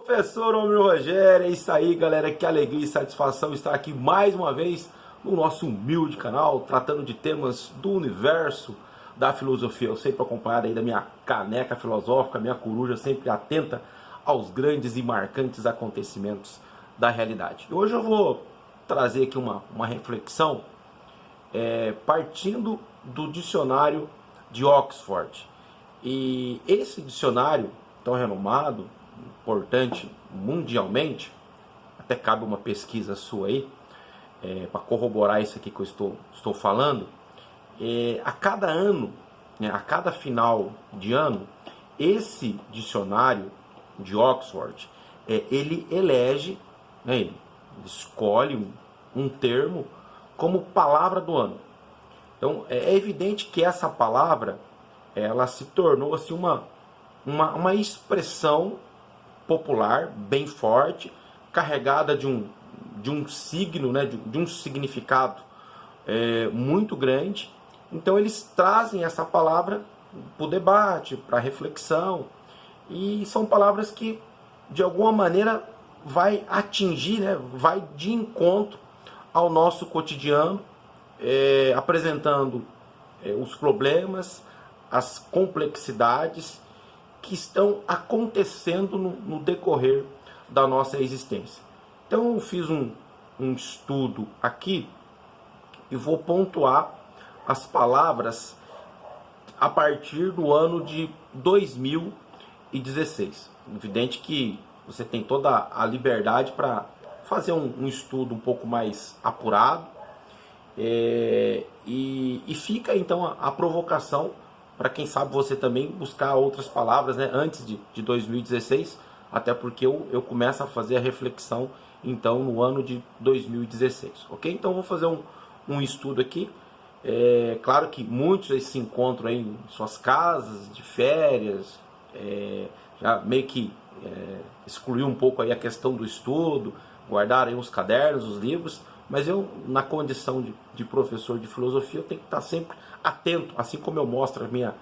Professor Homem Rogério, é isso aí, galera, que alegria e satisfação estar aqui mais uma vez no nosso humilde canal, tratando de temas do universo da filosofia. Eu sempre acompanhado aí da minha caneca filosófica, minha coruja sempre atenta aos grandes e marcantes acontecimentos da realidade. E hoje eu vou trazer aqui uma reflexão partindo do dicionário de Oxford. E esse dicionário tão renomado, importante mundialmente, até cabe uma pesquisa sua aí, para corroborar isso aqui que eu estou falando, a cada ano, a cada final de ano, esse dicionário de Oxford, ele elege, ele escolhe um termo como palavra do ano. Então é evidente que essa palavra ela se tornou assim, uma expressão popular bem forte, carregada de um signo, de um significado muito grande. Então eles trazem essa palavra para o debate, para a reflexão, e são palavras que de alguma maneira vai atingir, vai de encontro ao nosso cotidiano, apresentando os problemas, as complexidades que estão acontecendo no decorrer da nossa existência. Então eu fiz um estudo aqui e vou pontuar as palavras a partir do ano de 2016. Evidente que você tem toda a liberdade para fazer um estudo um pouco mais apurado, e fica então a provocação para quem sabe você também buscar outras palavras antes de 2016, até porque eu começo a fazer a reflexão então no ano de 2016, ok? Então eu vou fazer um estudo aqui. Claro que muitos se encontram aí em suas casas, de férias, já meio que excluiu um pouco aí a questão do estudo, guardaram aí os cadernos, os livros, mas eu, na condição de professor de filosofia, eu tenho que estar sempre atento, assim como eu mostro a minha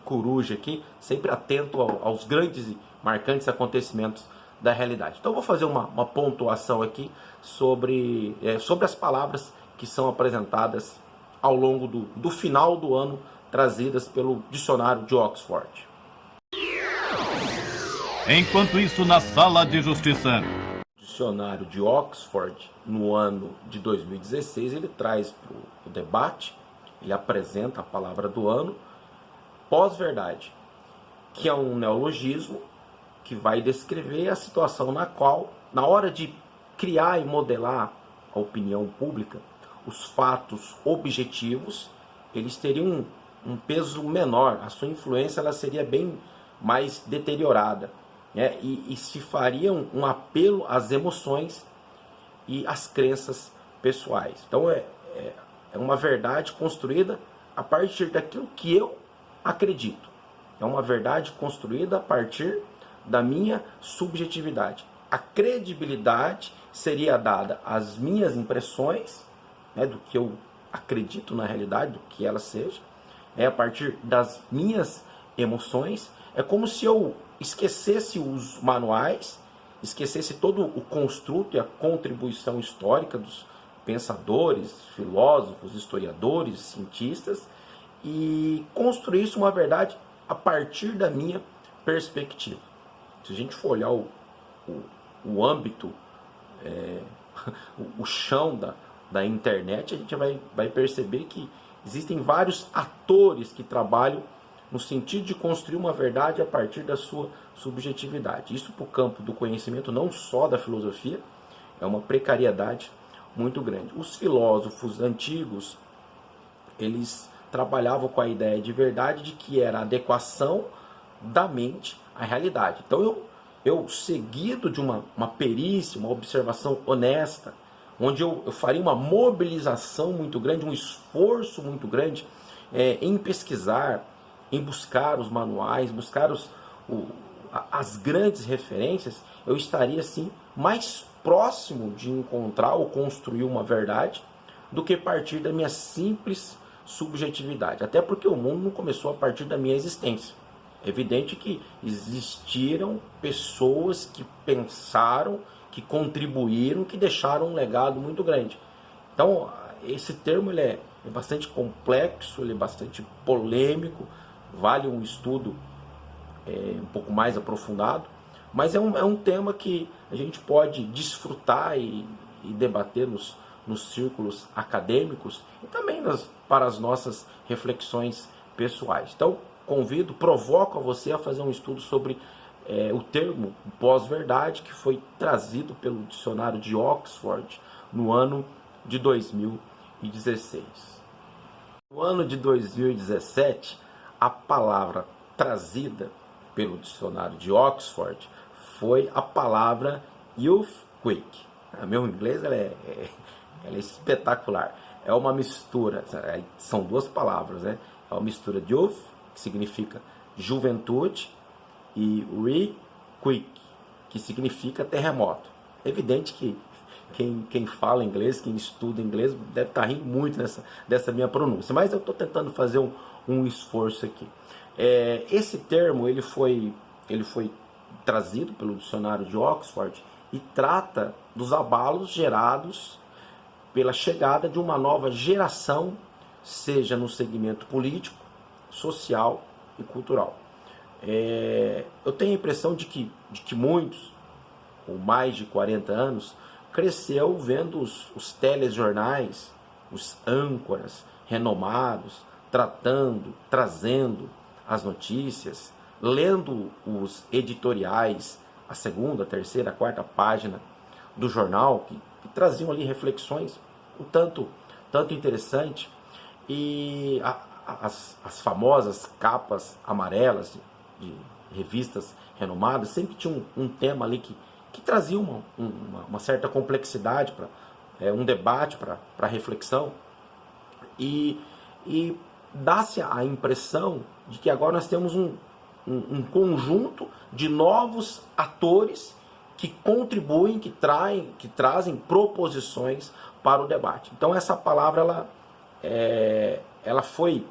coruja aqui, sempre atento aos grandes e marcantes acontecimentos da realidade. Então eu vou fazer uma pontuação aqui sobre as palavras que são apresentadas ao longo do final do ano, trazidas pelo dicionário de Oxford. Enquanto isso, na sala de justiça. O dicionário de Oxford, no ano de 2016, ele traz para o debate, ele apresenta a palavra do ano, pós-verdade, que é um neologismo que vai descrever a situação na qual, na hora de criar e modelar a opinião pública, os fatos objetivos, eles teriam um peso menor, a sua influência ela seria bem mais deteriorada, e se faria um apelo às emoções e às crenças pessoais. Então é uma verdade construída a partir daquilo que eu acredito. É uma verdade construída a partir da minha subjetividade. A credibilidade seria dada às minhas impressões, do que eu acredito na realidade, do que ela seja, a partir das minhas emoções. É como se eu esquecesse os manuais, esquecesse todo o construto e a contribuição histórica dos pensadores, filósofos, historiadores, cientistas, e construísse uma verdade a partir da minha perspectiva. Se a gente for olhar o âmbito, o chão da internet, a gente vai perceber que existem vários atores que trabalham no sentido de construir uma verdade a partir da sua subjetividade. Isso para o campo do conhecimento, não só da filosofia, é uma precariedade muito grande. Os filósofos antigos, eles trabalhavam com a ideia de verdade, de que era a adequação da mente à realidade. Então eu seguido de uma perícia, uma observação honesta, onde eu faria uma mobilização muito grande, um esforço muito grande em pesquisar, em buscar os manuais, buscar as grandes referências, eu estaria assim mais próximo de encontrar ou construir uma verdade do que partir da minha simples subjetividade. Até porque o mundo não começou a partir da minha existência. É evidente que existiram pessoas que pensaram, que contribuíram, que deixaram um legado muito grande. Então, esse termo ele é bastante complexo, ele é bastante polêmico, vale um estudo um pouco mais aprofundado, mas é um tema que a gente pode desfrutar e debater nos círculos acadêmicos e também para as nossas reflexões pessoais. Então, provoco a você a fazer um estudo sobre o termo pós-verdade, que foi trazido pelo dicionário de Oxford no ano de 2016. No ano de 2017, a palavra trazida pelo dicionário de Oxford foi a palavra youthquake. Meu inglês ela é espetacular. É uma mistura, são duas palavras, né? É uma mistura de youth, que significa juventude, e earthquake, que significa terremoto. É evidente que quem fala inglês, quem estuda inglês, deve estar rindo muito dessa minha pronúncia, mas eu estou tentando fazer um esforço aqui. Esse termo ele foi trazido pelo dicionário de Oxford e trata dos abalos gerados pela chegada de uma nova geração, seja no segmento político, social e cultural. Eu tenho a impressão de que muitos, com mais de 40 anos, cresceu vendo os telejornais, os âncoras renomados, trazendo as notícias, lendo os editoriais, a segunda, terceira, quarta página do jornal, que traziam ali reflexões um tanto interessante, e as famosas capas amarelas de revistas renomadas sempre tinham um tema ali que trazia uma certa complexidade, um debate para reflexão, e dá-se a impressão de que agora nós temos um conjunto de novos atores que contribuem, que trazem proposições para o debate. Então essa palavra ela foi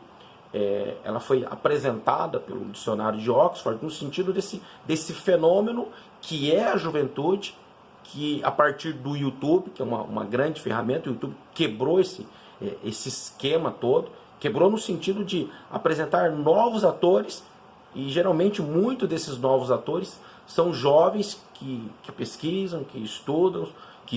apresentada pelo dicionário de Oxford no sentido desse fenômeno que é a juventude, que a partir do YouTube, que é uma grande ferramenta, o YouTube quebrou esse esquema todo, quebrou no sentido de apresentar novos atores, e geralmente muitos desses novos atores são jovens que pesquisam, que estudam, que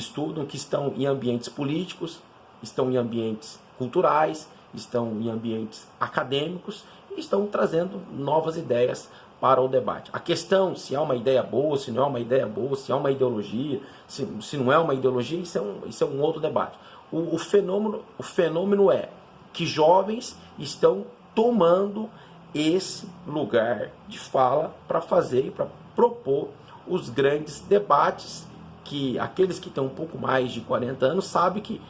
estão em ambientes políticos, estão em ambientes culturais, estão em ambientes acadêmicos e estão trazendo novas ideias para o debate. A questão se é uma ideia boa, se não é uma ideia boa, se é uma ideologia, se não é uma ideologia, isso é um outro debate. O fenômeno é que jovens estão tomando esse lugar de fala para fazer e para propor os grandes debates que aqueles que têm um pouco mais de 40 anos sabem que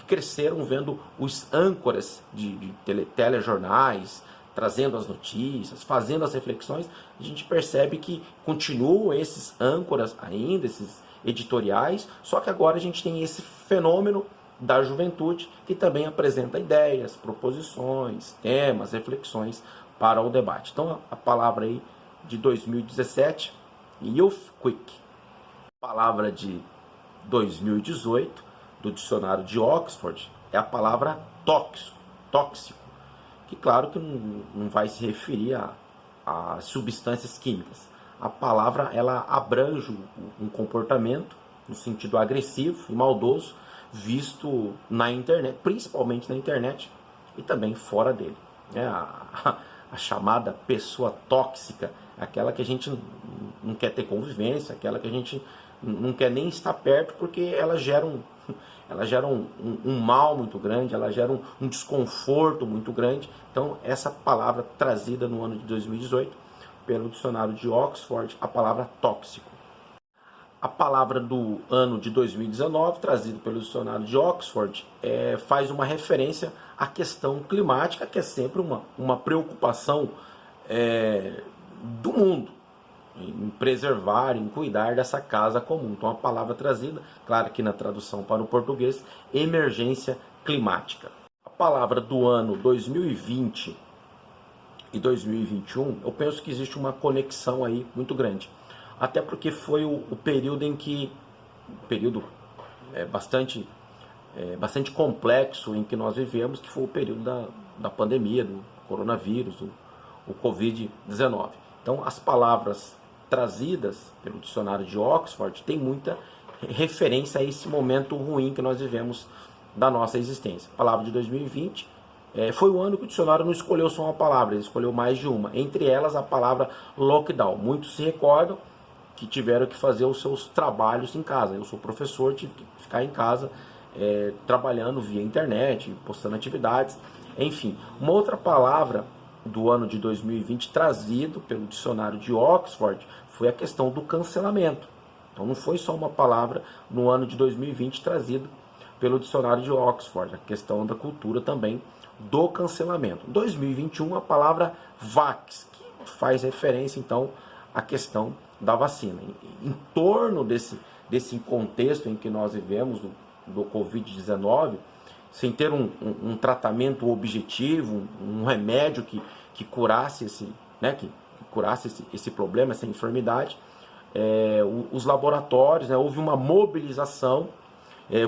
cresceram vendo os âncoras de telejornais, trazendo as notícias, fazendo as reflexões. A gente percebe que continuam esses âncoras ainda, esses editoriais, só que agora a gente tem esse fenômeno da juventude que também apresenta ideias, proposições, temas, reflexões para o debate. Então a palavra aí de 2017, youthquake. A palavra de 2018, do dicionário de Oxford, é a palavra tóxico, que claro que não vai se referir a substâncias químicas. A palavra ela abrange um comportamento no sentido agressivo e maldoso visto na internet, principalmente na internet e também fora dele. A chamada pessoa tóxica, aquela que a gente não quer ter convivência, aquela que a gente não quer nem estar perto porque ela gera um mal muito grande, ela gera um desconforto muito grande. Então essa palavra trazida no ano de 2018 pelo dicionário de Oxford, a palavra tóxico. A palavra do ano de 2019, trazida pelo dicionário de Oxford, faz uma referência à questão climática, que é sempre uma preocupação do mundo, em preservar, em cuidar dessa casa comum. Então a palavra trazida, claro que na tradução para o português, emergência climática. A palavra do ano 2020 e 2021, eu penso que existe uma conexão aí muito grande. Até porque foi o período em que, período bastante complexo em que nós vivemos, que foi o período da pandemia, do coronavírus, o Covid-19. Então, as palavras trazidas pelo dicionário de Oxford têm muita referência a esse momento ruim que nós vivemos da nossa existência. A palavra de 2020 foi o ano que o dicionário não escolheu só uma palavra, ele escolheu mais de uma. Entre elas, a palavra lockdown. Muitos se recordam que tiveram que fazer os seus trabalhos em casa. Eu sou professor, tive que ficar em casa trabalhando via internet, postando atividades. Enfim, uma outra palavra do ano de 2020 trazido pelo dicionário de Oxford foi a questão do cancelamento. Então não foi só uma palavra no ano de 2020 trazida pelo dicionário de Oxford, a questão da cultura também do cancelamento. Em 2021 a palavra vax, que faz referência então à questão da vacina. Em torno desse contexto em que nós vivemos do Covid-19, sem ter um tratamento objetivo, um remédio que curasse esse problema, essa enfermidade, os laboratórios, houve uma mobilização,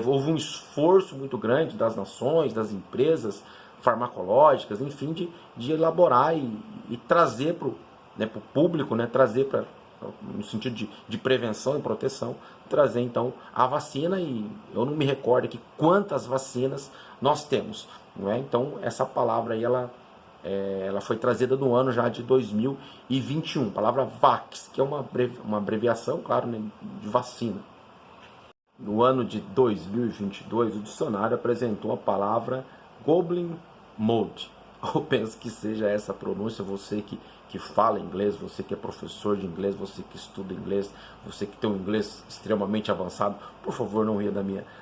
houve um esforço muito grande das nações, das empresas farmacológicas, enfim, de elaborar e trazer para o público, trazer no sentido de prevenção e proteção, trazer então a vacina, e eu não me recordo aqui quantas vacinas nós temos, não é? Então essa palavra aí, ela foi trazida no ano já de 2021, a palavra VAX, que é uma abreviação, claro, de vacina. No ano de 2022, o dicionário apresentou a palavra Goblin Mode. Eu penso que seja essa a pronúncia. Você que fala inglês, você que é professor de inglês, você que estuda inglês, você que tem um inglês extremamente avançado, por favor, não ria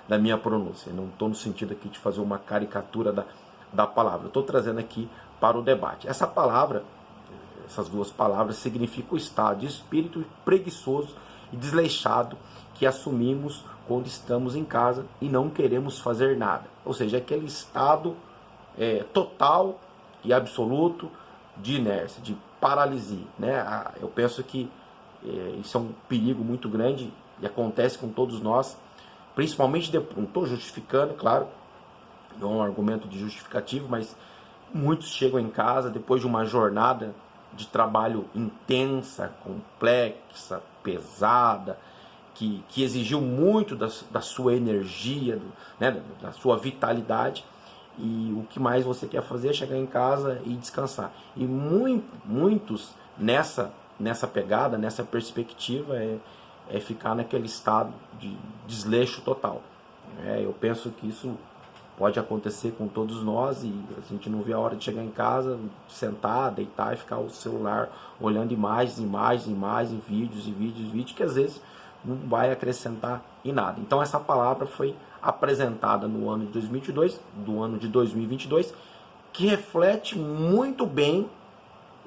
da minha pronúncia. Eu não estou no sentido aqui de fazer uma caricatura da palavra. Eu estou trazendo aqui para o debate. Essa palavra, essas duas palavras, significam o estado de espírito preguiçoso e desleixado que assumimos quando estamos em casa e não queremos fazer nada. Ou seja, aquele estado total e absoluto de inércia, de paralisia, Eu penso que isso é um perigo muito grande e acontece com todos nós, principalmente depois. Não estou justificando, claro, não é um argumento de justificativo, mas muitos chegam em casa depois de uma jornada de trabalho intensa, complexa, pesada, que exigiu muito da sua energia, da sua vitalidade, e o que mais você quer fazer é chegar em casa e descansar. E muitos nessa pegada, nessa perspectiva, é ficar naquele estado de desleixo total. Eu penso que isso pode acontecer com todos nós, e a gente não vê a hora de chegar em casa, sentar, deitar e ficar o celular olhando imagens, vídeos, que às vezes não vai acrescentar em nada. Então essa palavra foi apresentada no ano de 2022, que reflete muito bem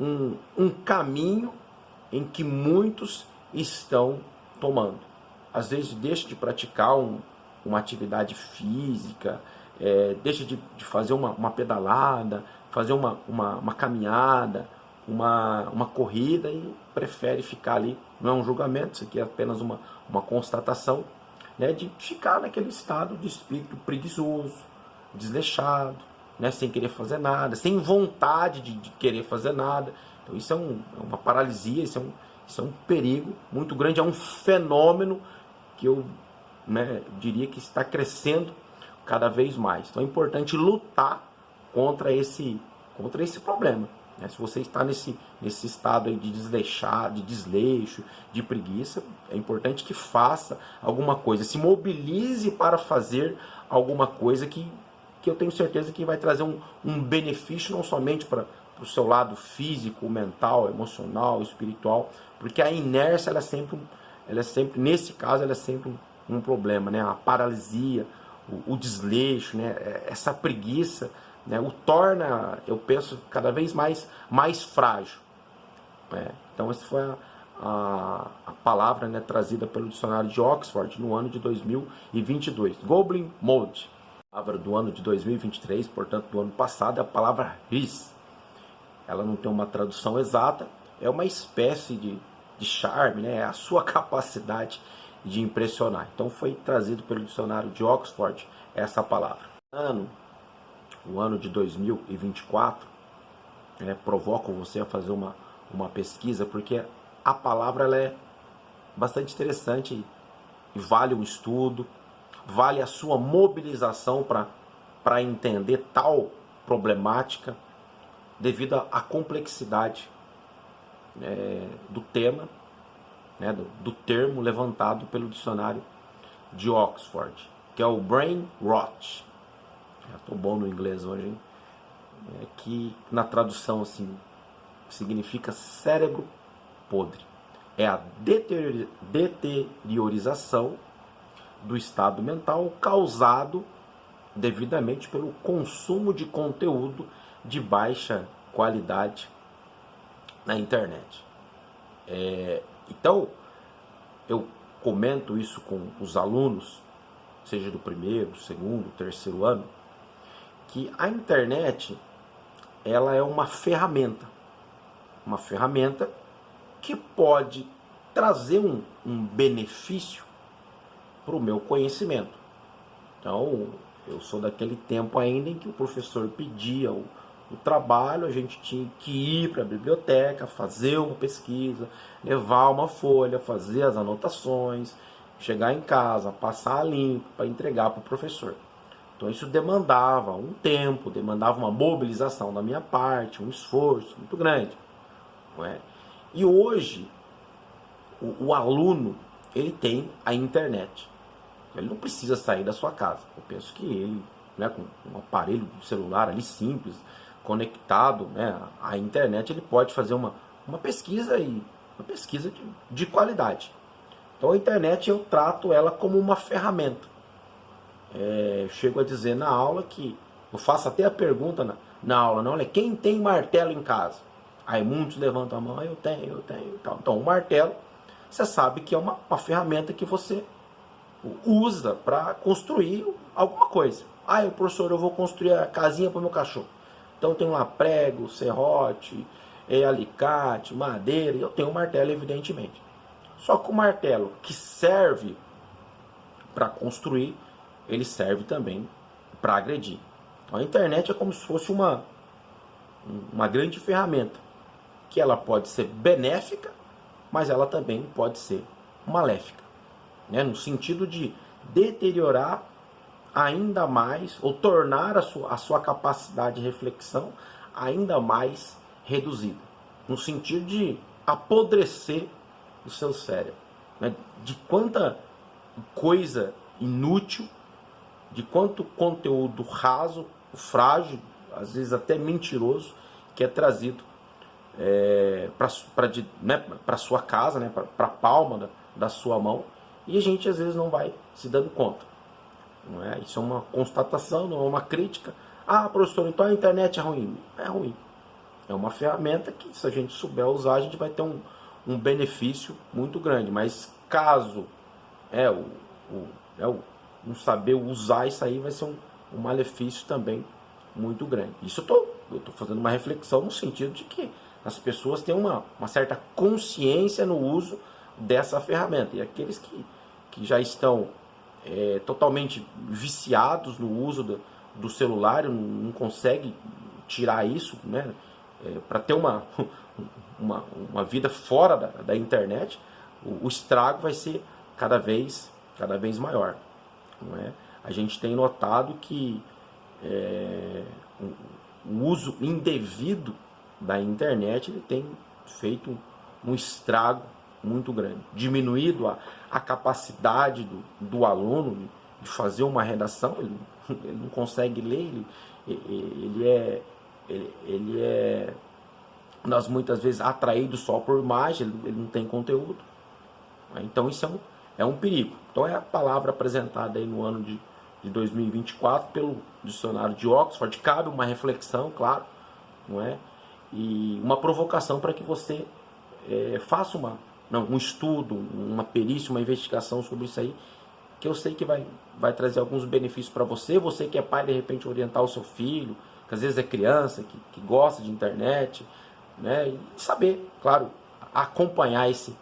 um caminho em que muitos estão tomando. Às vezes deixa de praticar uma atividade física, deixa de fazer uma pedalada, fazer uma caminhada, uma corrida, e prefere ficar ali. Não é um julgamento, isso aqui é apenas uma constatação, de ficar naquele estado de espírito preguiçoso, desleixado, sem querer fazer nada, sem vontade de querer fazer nada. Então isso é uma paralisia, isso é um perigo muito grande, é um fenômeno que eu diria que está crescendo cada vez mais. Então é importante lutar contra esse problema. Se você está nesse estado aí de desleixo, de preguiça, é importante que faça alguma coisa, se mobilize para fazer alguma coisa que eu tenho certeza que vai trazer um benefício não somente para o seu lado físico, mental, emocional, espiritual, porque a inércia, ela é sempre, nesse caso, ela é sempre um problema, A paralisia, o desleixo, Essa preguiça, o torna, eu penso, cada vez mais frágil. Então essa foi a palavra trazida pelo dicionário de Oxford no ano de 2022. Goblin Mode. A palavra do ano de 2023, portanto do ano passado, é a palavra ris. ela não tem uma tradução exata, é uma espécie de charme, né? É a sua capacidade de impressionar. Então foi trazido pelo dicionário de Oxford essa palavra. O ano de 2024, provoco você a fazer uma pesquisa, porque a palavra ela é bastante interessante e vale um estudo, vale a sua mobilização para entender tal problemática, devido à complexidade do tema, né, do termo levantado pelo dicionário de Oxford, que é o brain rot. Estou bom no inglês hoje, hein? Que na tradução assim significa cérebro podre. É a deteriorização do estado mental causado devidamente pelo consumo de conteúdo de baixa qualidade na internet. Então, eu comento isso com os alunos, seja do primeiro, segundo, terceiro ano, que a internet ela é uma ferramenta que pode trazer um benefício para o meu conhecimento. Então, eu sou daquele tempo ainda em que o professor pedia o trabalho, a gente tinha que ir para a biblioteca, fazer uma pesquisa, levar uma folha, fazer as anotações, chegar em casa, passar a limpo para entregar para o professor. Então isso demandava um tempo, demandava uma mobilização da minha parte, um esforço muito grande. Não é? E hoje, o aluno, ele tem a internet. Ele não precisa sair da sua casa. Eu penso que ele, né, com um aparelho celular ali simples, conectado, né, à internet, ele pode fazer uma pesquisa de qualidade. Então a internet eu trato ela como uma ferramenta. Chego a dizer na aula que eu faço até a pergunta na aula, não, olha, quem tem martelo em casa? Aí muitos levantam a mão, eu tenho e tal. Então o martelo, você sabe que é uma ferramenta que você usa para construir alguma coisa. Professor, eu vou construir a casinha para o meu cachorro. Então tem lá prego, serrote, alicate, madeira, e eu tenho um martelo, evidentemente. Só que o martelo que serve para construir, ele serve também para agredir. Então a internet é como se fosse uma grande ferramenta, que ela pode ser benéfica, mas ela também pode ser maléfica, né? No sentido de deteriorar ainda mais, ou tornar a sua capacidade de reflexão ainda mais reduzida, no sentido de apodrecer o seu cérebro, né? De quanta coisa inútil, de quanto conteúdo raso, frágil, às vezes até mentiroso, que é trazido para sua casa, né? Para a palma da sua mão, e a gente às vezes não vai se dando conta. Não é? Isso é uma constatação, não é uma crítica. Professor, então a internet é ruim. É ruim. É uma ferramenta que, se a gente souber usar, a gente vai ter um benefício muito grande. Mas caso não saber usar isso aí, vai ser um malefício também muito grande. Isso eu estou fazendo uma reflexão no sentido de que as pessoas têm uma certa consciência no uso dessa ferramenta. E aqueles que já estão totalmente viciados no uso do celular, não conseguem tirar isso, né? Para ter uma vida fora da internet, o estrago vai ser cada vez maior. Não é? A gente tem notado que o uso indevido da internet ele tem feito um estrago muito grande, diminuído a capacidade do aluno de fazer uma redação. Ele não consegue ler, ele é nós muitas vezes atraído só por imagem, ele não tem conteúdo. Então isso é um perigo. Então é a palavra apresentada aí no ano de 2024 pelo dicionário de Oxford. Cabe uma reflexão, claro, não é? E uma provocação para que você faça um estudo, uma perícia, uma investigação sobre isso aí, que eu sei que vai trazer alguns benefícios para você. Você que é pai, de repente orientar o seu filho, que às vezes é criança, que gosta de internet, né? E saber, claro, acompanhar esse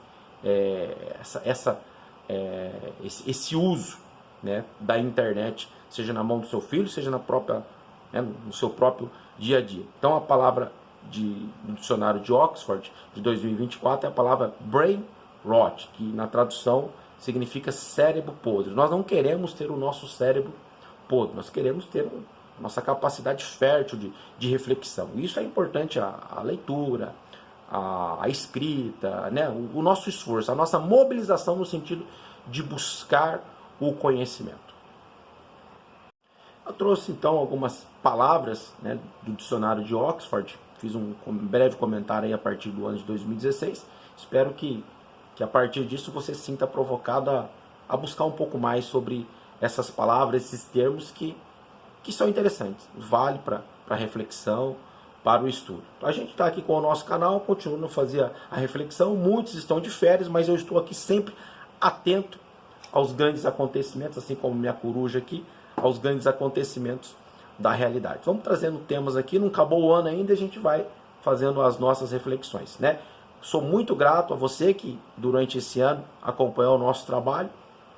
uso, né, da internet, seja na mão do seu filho, seja na própria, né, no seu próprio dia a dia. Então a palavra do dicionário de Oxford de 2024 é a palavra brain rot, que na tradução significa cérebro podre. Nós não queremos ter o nosso cérebro podre, nós queremos ter nossa capacidade fértil de reflexão. Isso é importante, a leitura, a escrita, né, o nosso esforço, a nossa mobilização no sentido de buscar o conhecimento. Eu trouxe então algumas palavras, né, do dicionário de Oxford, fiz um breve comentário aí a partir do ano de 2016. Espero que a partir disso você se sinta provocado a buscar um pouco mais sobre essas palavras, esses termos que são interessantes, vale para reflexão, para o estudo. A gente está aqui com o nosso canal, continuando a fazer a reflexão, muitos estão de férias, mas eu estou aqui sempre atento aos grandes acontecimentos, assim como minha coruja aqui, aos grandes acontecimentos da realidade. Vamos trazendo temas aqui, não acabou o ano ainda, a gente vai fazendo as nossas reflexões, né? Sou muito grato a você que durante esse ano acompanhou o nosso trabalho,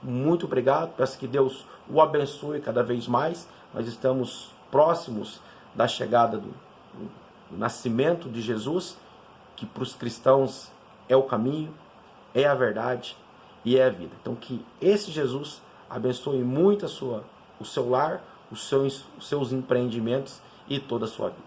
muito obrigado, peço que Deus o abençoe cada vez mais. Nós estamos próximos da chegada do nascimento de Jesus, que para os cristãos é o caminho, é a verdade e é a vida. Então que esse Jesus abençoe muito o seu lar, os seus empreendimentos e toda a sua vida.